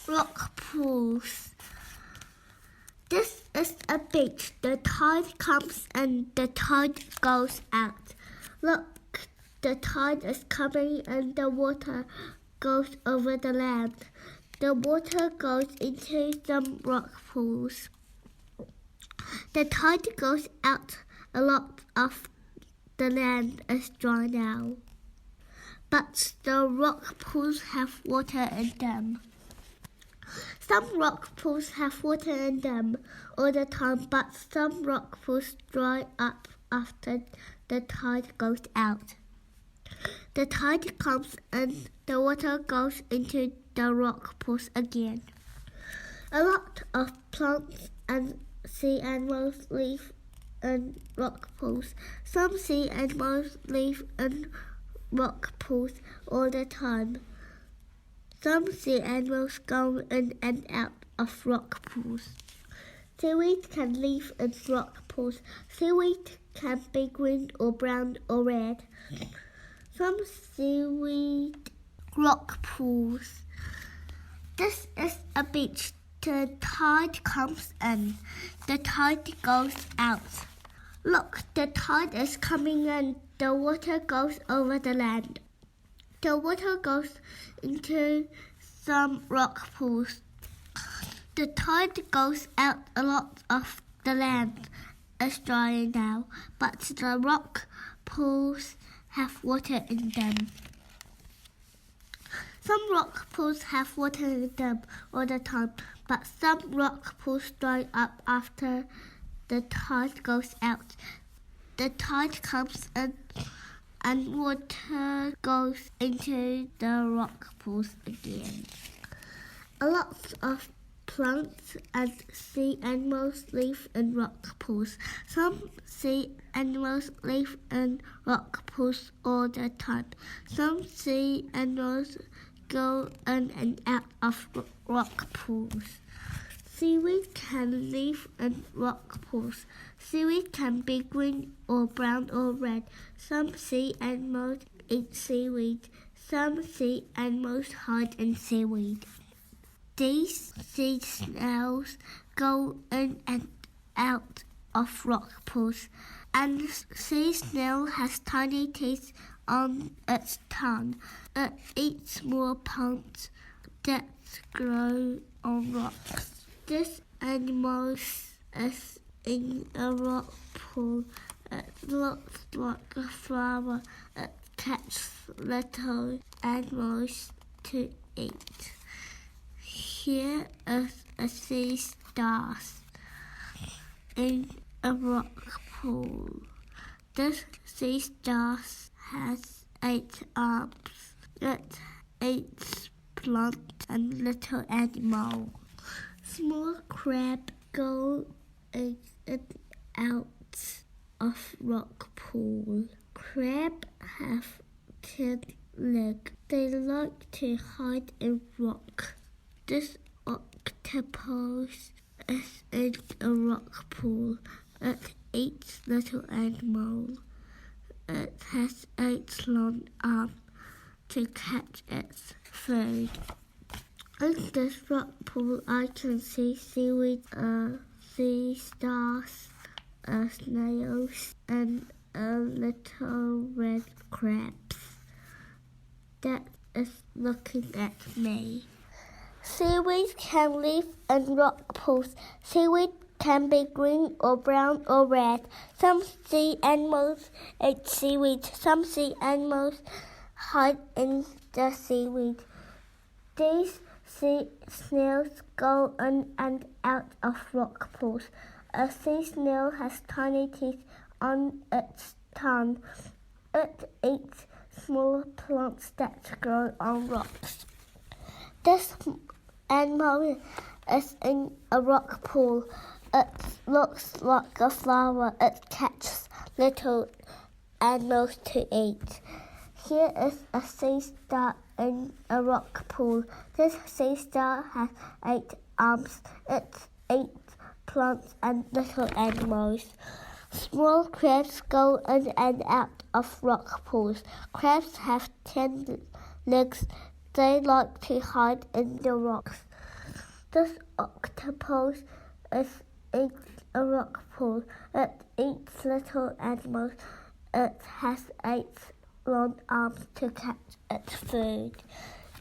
rock pools. This is a beach. The tide comes and the tide goes out. Look, the tide is coming and the water goes over the land. The water goes into some rock pools. The tide goes out. A lot of the land is dry now. But the rock pools have water in them. Some rock pools have water in them all the time, but some rock pools dry up after the tide goes out. The tide comes and the water goes into the rock pools again. A lot of plants and sea animals live in rock pools. Some sea animals live in rock pools all the time. Some sea animals go in and out of rock pools. Seaweed can live in rock pools. Seaweed can be green or brown or red. Some seaweed rock pools. This is a beach. The tide comes in. The tide goes out. Look, the tide is coming in. The water goes over the land. The water goes into some rock pools. The tide goes out. A lot of the land is dry now, but the rock pools have water in them. Some rock pools have water in them all the time, but some rock pools dry up after the tide goes out. The tide comes in and water goes into the rock pools again. A lot of plants and sea animals live in rock pools. Some sea animals live in rock pools all the time. Some sea animals go in and out of rock pools. Seaweed can live in rock pools. Seaweed can be green or brown or red. Some sea animals eat seaweed. Some sea animals hide in seaweed. These sea snails go in and out of rock pools. And sea snail has tiny teeth on its tongue. It eats small plants that grow on rocks. This animal is in a rock pool. It looks like a flower. It catches little animals to eat. Here is a sea star in a rock pool. This sea star has 8 arms. It eats plants and little animals. Small crabs go in and out of rock pool. Crabs have 10 legs. They like to hide in rock. This octopus is in a rock pool. It eats little animals. It has 8 long arms to catch its food. In this rock pool, I can see seaweed, sea stars, snails, and little red crabs that is looking at me. Seaweed can live in rock pools. Seaweed can be green or brown or red. Some sea animals eat seaweed. Some sea animals hide in the seaweed. These sea snails go in and out of rock pools. A sea snail has tiny teeth on its tongue. It eats small plants that grow on rocks. This animal is in a rock pool. It looks like a flower. It catches little animals to eat. Here is a sea star in a rock pool. This sea star has 8 arms. It eats plants and little animals. Small crabs go in and out of rock pools. Crabs have 10 legs. They like to hide in the rocks. This octopus is in a rock pool. It eats little animals. It has 8 long arms to catch its food.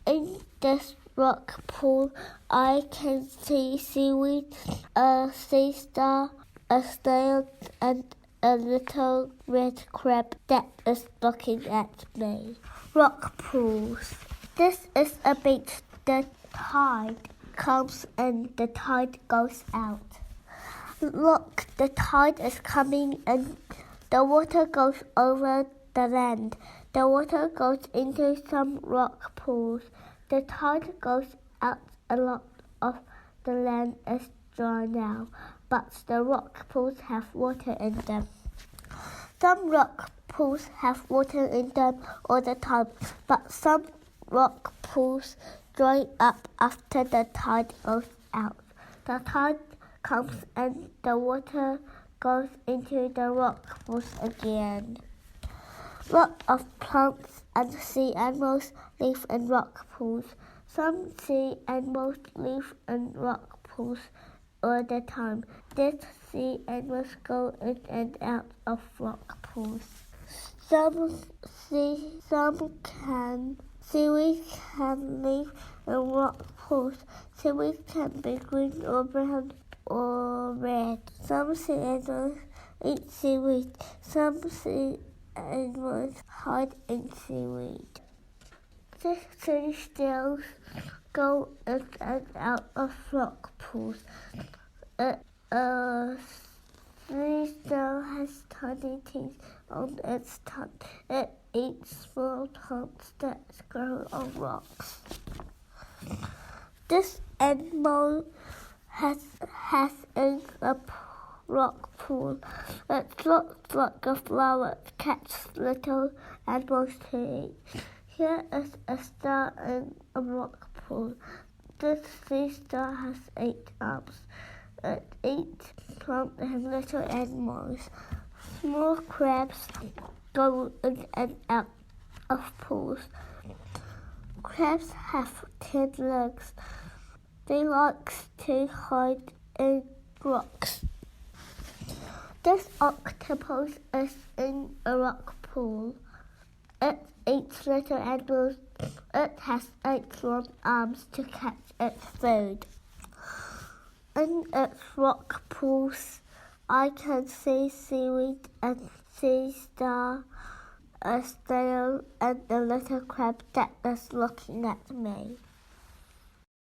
In this rock pool, I can see seaweed, a sea star, a snail, and a little red crab that is looking at me. Rock pools. This is a beach. The tide comes and the tide goes out. Look, the tide is coming and the water goes over the land. The water goes into some rock pools. The tide goes out. A lot of the land is dry now, but the rock pools have water in them. Some rock pools have water in them all the time, but some rock pools dry up after the tide goes out. The tide comes and the water goes into the rock pools again. Lots of plants and sea animals live in rock pools. Some sea animals live in rock pools all the time. These sea animals go in and out of rock pools. Seaweed can live in rock pools. Seaweed can be green or brown or red. Some sea animals eat seaweed. Some sea animals hide in seaweed. These sea shells go in and out of rock pools. A sea shell has tiny teeth on its tongue. It eats small plants that grow on rocks. This animal has in a rock pool. It looks like a flower. It catches little animals to eat. Here is a star in a rock pool. This sea star has 8 arms. It eats plants and little animals. Small crabs go in and out of pools. Crabs have 10 legs. They like to hide in rocks. This octopus is in a rock pool. It eats little animals. It has 8 long arms to catch its food. In its rock pools, I can see seaweed and sea star, a snail, and a little crab that is looking at me.